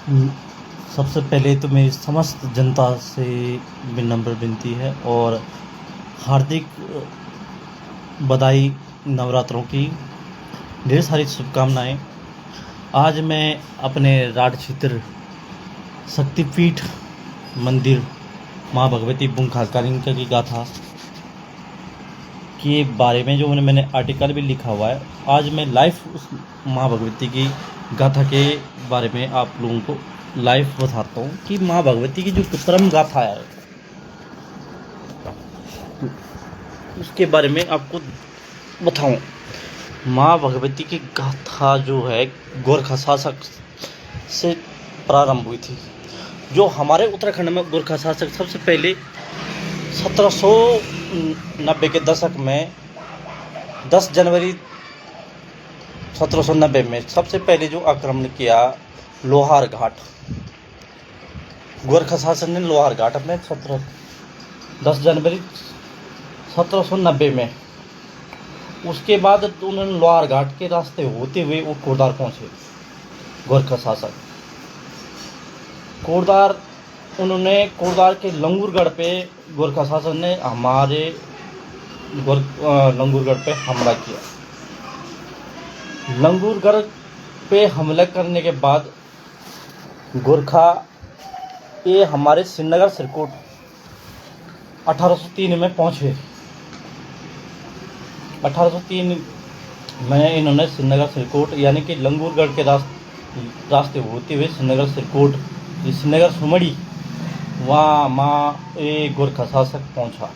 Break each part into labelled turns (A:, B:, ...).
A: हम्म, सबसे पहले तो मेरी समस्त जनता से विनम्र विनती है और हार्दिक बधाई, नवरात्रों की ढेर सारी शुभकामनाएं। आज मैं अपने राड क्षेत्र शक्तिपीठ मंदिर माँ भगवती बुंखालकालिका की गाथा के बारे में जो मैंने आर्टिकल भी लिखा हुआ है, आज मैं लाइव उस माँ भगवती की गाथा के बारे में आप लोगों को लाइव बताता हूँ कि माँ भगवती की जो परम गाथा है उसके बारे में आपको बताऊं। माँ भगवती की गाथा जो है गोरखा शासक से प्रारंभ हुई थी। जो हमारे उत्तराखंड में गोरखा शासक सबसे पहले 1790 के दशक में 10 जनवरी 1790 में सबसे पहले जो आक्रमण किया लोहार घाट, गोरखा शासन ने लोहार घाट में 10 जनवरी 1790 में, उसके बाद उन्होंने लोहार घाट के रास्ते होते हुए वो कोटद्वार पहुंचे। गोरखा शासक कोटद्वार, उन्होंने कोटद्वार के लंगूरगढ़ पे गोरखा शासन ने हमारे लंगूरगढ़ पे हमला किया। लंगूरगढ़ पे हमला करने के बाद गोरखा ये हमारे श्रीनगर सिरकोट 1803 में पहुंचे। 1803 में इन्होंने श्रीनगर सिरकोट यानी कि लंगूरगढ़ के रास्ते होते हुए श्रीनगर सिरकोट, श्रीनगर सुमड़ी, वहाँ माँ ये गोरखा शासक पहुँचा।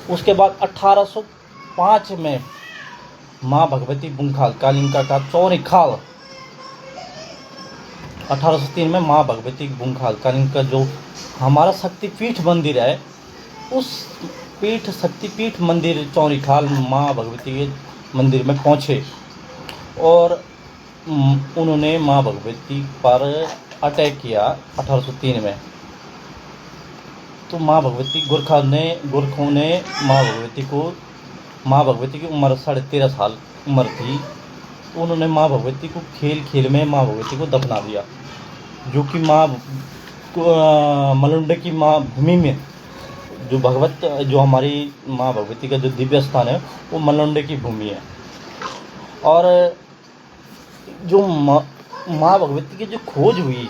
A: उसके बाद 1805 में माँ भगवती बुंखालकालिका का चौरिखाल, 1803 में माँ भगवती बुंखालकालिका जो हमारा शक्तिपीठ मंदिर है, उस शक्तिपीठ मंदिर चौरिखाल माँ भगवती के मंदिर में पहुँचे और उन्होंने माँ भगवती पर अटैक किया 1803 में। तो माँ भगवती गोरखों ने माँ भगवती की उम्र 13.5 साल उम्र थी। उन्होंने माँ भगवती को खेल में माँ भगवती को दफना दिया, जो कि मलुंडे की माँ भूमि में जो हमारी माँ भगवती का जो दिव्य स्थान है वो मलुंडे की भूमि है। और जो माँ भगवती की जो खोज हुई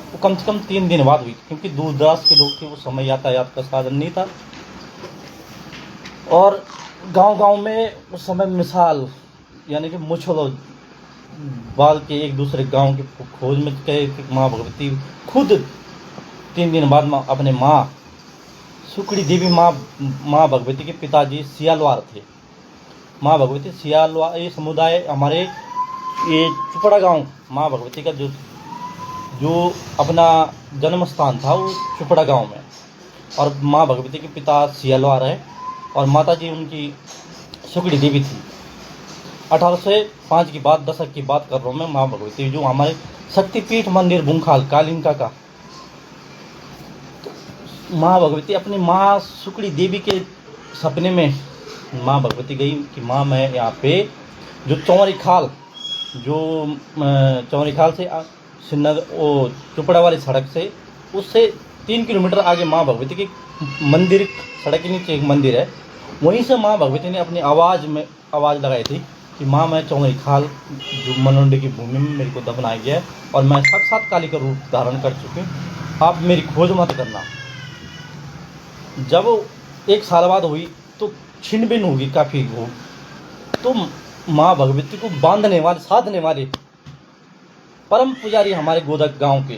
A: वो कम से कम 3 दिन बाद हुई, क्योंकि दूर दराज के लोग थे, वो समय यातायात का साधन नहीं था और गांव में उस समय मिसाल यानी कि मुछलो बाल के एक दूसरे गांव की खोज में गए। माँ भगवती खुद 3 दिन बाद अपने माँ सुकड़ी देवी माँ भगवती के पिताजी सियालवार थे। माँ भगवती सियालवार ये समुदाय हमारे ये चुपड़ा गांव माँ भगवती का जो अपना जन्म स्थान था वो चुपड़ा गांव में, और माँ भगवती के पिता सियालवार है और माता जी उनकी सुकड़ी देवी थी। 1805 की बात, दशक की बात कर रहा हूँ मैं। माँ भगवती जो हमारे शक्तिपीठ मंदिर बुंखालकालिका का, माँ भगवती अपनी माँ सुकड़ी देवी के सपने में माँ भगवती गई कि माँ मैं यहाँ पे जो चौरिखाल से श्रीनगर वो चुपड़ा वाली सड़क से उससे 3 किलोमीटर आगे माँ भगवती की मंदिर, सड़क के नीचे एक मंदिर है, वहीं से माँ भगवती ने अपनी आवाज़ लगाई थी कि माँ मैं चौरिखाल जो मलुंडे की भूमि में मेरे को दफनाया गया है और मैं साक्षात काली का रूप धारण कर चुकी हूँ, आप मेरी खोज मत करना। जब 1 साल बाद हुई तो छिनबिन होगी काफ़ी हो, तो माँ भगवती को साधने वाले परम पुजारी हमारे गोदक गांव के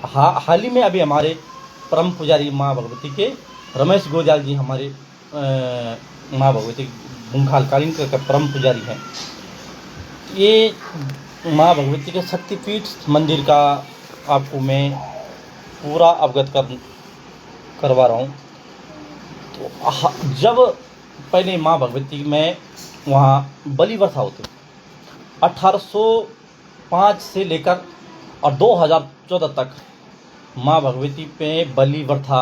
A: हाल ही में अभी हमारे परम पुजारी माँ भगवती के रमेश गोजाल जी हमारे माँ भगवती बुंखालकालिका के परम पुजारी हैं। ये माँ भगवती के शक्तिपीठ मंदिर का आपको मैं पूरा अवगत करवा रहा हूँ। तो जब पहले माँ भगवती में वहाँ बलि प्रथा होती, 1805 से लेकर और 2014 तक माँ भगवती पे बलि प्रथा,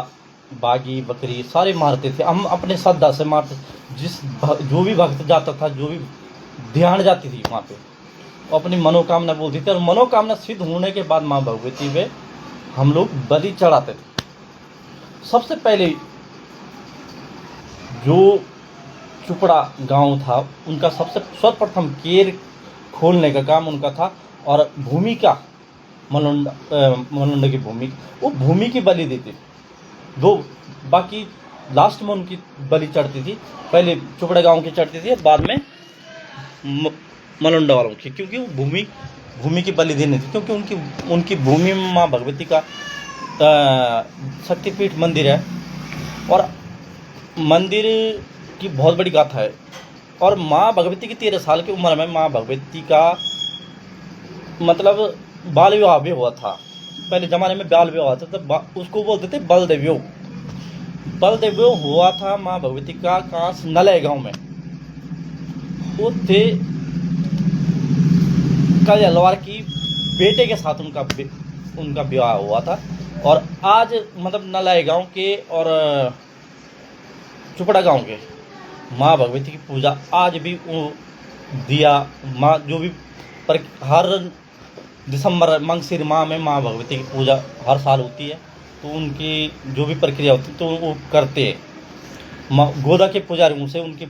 A: बागी बकरी सारे मारते थे। हम अपने श्रद्धा से मारते, जो भी भक्त जाता था, जो भी ध्यान जाती थी वहाँ पे, अपनी मनोकामना बोलती थी, और मनोकामना सिद्ध होने के बाद माँ भगवती पे हम लोग बलि चढ़ाते थे। सबसे पहले जो चुपड़ा गांव था, उनका सबसे सर्वप्रथम केर खोलने का काम उनका था, और भूमि का मलुंड की भूमि, वो भूमि की बलि देते दो। बाकी लास्ट में उनकी बलि चढ़ती थी, पहले चुपड़ा गांव की चढ़ती थी, बाद में मलुंडा वालों की, क्योंकि वो भूमि की बलि देनी थी, क्योंकि उनकी भूमि में माँ भगवती का शक्तिपीठ मंदिर है, और मंदिर की बहुत बड़ी गाथा है। और माँ भगवती की 13 साल की उम्र में माँ भगवती का मतलब बाल विवाह भी हुआ था। पहले ज़माने में बाल विवाह था, तब उसको बोलते थे बलदेव्यो हुआ था माँ भगवती का कांस नलय गांव में। वो थे कजलवार की बेटे के साथ उनका विवाह हुआ था। और आज मतलब नलय गांव के और चुपड़ा गांव के माँ भगवती की पूजा आज भी दिया माँ जो भी हर दिसंबर मंगसिर माह में माँ भगवती की पूजा हर साल होती है, तो उनकी जो भी प्रक्रिया होती है तो वो करते हैं। गोदा के पुजारियों से उनकी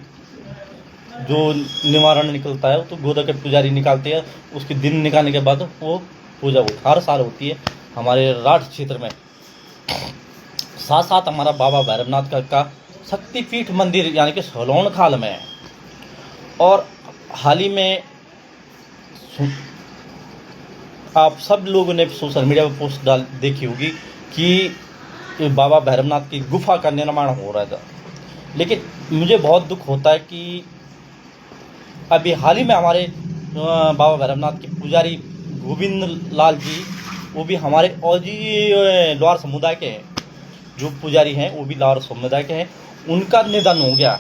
A: जो निवारण निकलता है तो गोदा के पुजारी निकालते हैं, उसके दिन निकालने के बाद वो पूजा हर साल होती है हमारे राठ क्षेत्र में। साथ साथ हमारा बाबा भैरवनाथ का शक्तिपीठ मंदिर यानी कि सलोन खाल में है। और हाल ही में आप सब लोगों ने सोशल मीडिया पर पोस्ट देखी होगी कि बाबा भैरवनाथ की गुफा का निर्माण हो रहा था। लेकिन मुझे बहुत दुख होता है कि अभी हाल ही में हमारे बाबा भैरवनाथ के पुजारी गोविंद लाल जी, वो भी हमारे औजी लोहार समुदाय के हैं, जो पुजारी हैं वो भी लोहार समुदाय के हैं, उनका निधन हो गया।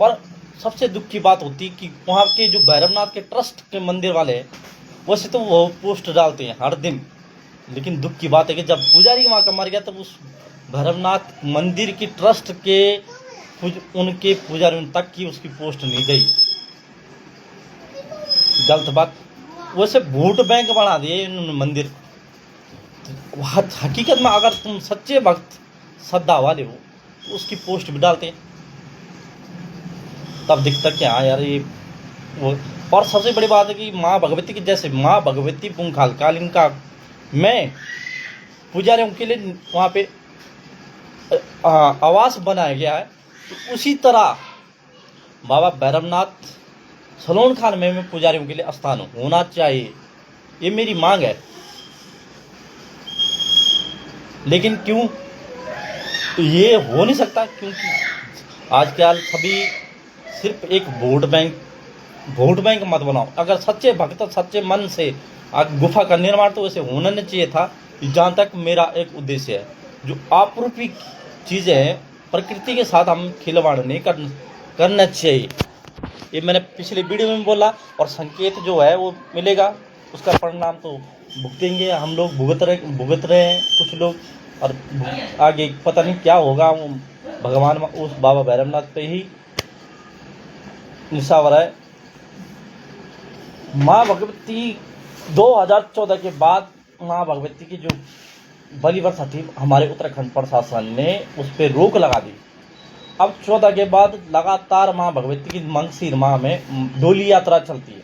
A: और सबसे दुख की बात होती कि वहाँ के जो भैरवनाथ के ट्रस्ट के मंदिर वाले हैं, वैसे तो वो पोस्ट डालते हैं हर दिन, लेकिन दुख की बात है कि जब पुजारी वहाँ का मर गया तब उस भैरवनाथ मंदिर की ट्रस्ट के उनके पुजारियों तक की उसकी पोस्ट नहीं गई। गलत बात। वैसे वोट बैंक बना दिए इन्होंने मंदिर। हकीकत में अगर तुम सच्चे भक्त श्रद्धा वाले हो तो उसकी पोस्ट भी डालते, तब दिखता क्या यार ये वो। और सबसे बड़ी बात है कि माँ भगवती की जैसे माँ भगवती पुंखाल कालीन का में पुजारियों के लिए वहाँ पे आवास बनाया गया है, तो उसी तरह बाबा भैरवनाथ सलोन खान में पुजारियों के लिए स्थान होना चाहिए, ये मेरी मांग है। लेकिन क्यों ये हो नहीं सकता? क्योंकि आजकल सभी सिर्फ एक वोट बैंक मत बनाओ। अगर सच्चे भक्त सच्चे मन से गुफा का निर्माण तो वैसे होना नहीं चाहिए था। जहाँ तक मेरा एक उद्देश्य है, जो आपरूपी चीज़ें हैं प्रकृति के साथ हम खिलवाड़ नहीं करना चाहिए। ये मैंने पिछले वीडियो में बोला, और संकेत जो है वो मिलेगा, उसका परिणाम तो भुगतेंगे हम लोग, भुगत रहे हैं कुछ लोग, और आगे पता नहीं क्या होगा। भगवान उस बाबा भैरवनाथ पे ही निशावर है। माँ भगवती 2014 के बाद माँ भगवती की जो बलि वर्षा थी, हमारे उत्तराखंड प्रशासन ने उस पर रोक लगा दी। अब 14 के बाद लगातार माँ भगवती की मंगसिर माह में डोली यात्रा चलती है,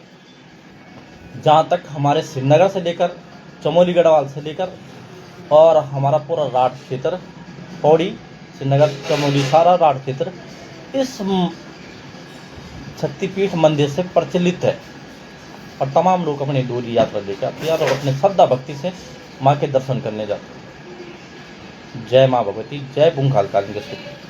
A: जहाँ तक हमारे श्रीनगर से लेकर चमोली गढ़वाल से लेकर और हमारा पूरा राठ क्षेत्र, पौड़ी श्रीनगर चमोली सारा राठ क्षेत्र इस शक्तिपीठ मंदिर से प्रचलित है। और तमाम लोग अपनी डोली यात्रा लेकर आते हैं और अपने श्रद्धा भक्ति से माँ के दर्शन करने जाते हैं। जय माँ भगवती, जय पुंखाल कालिंगेश्वरी।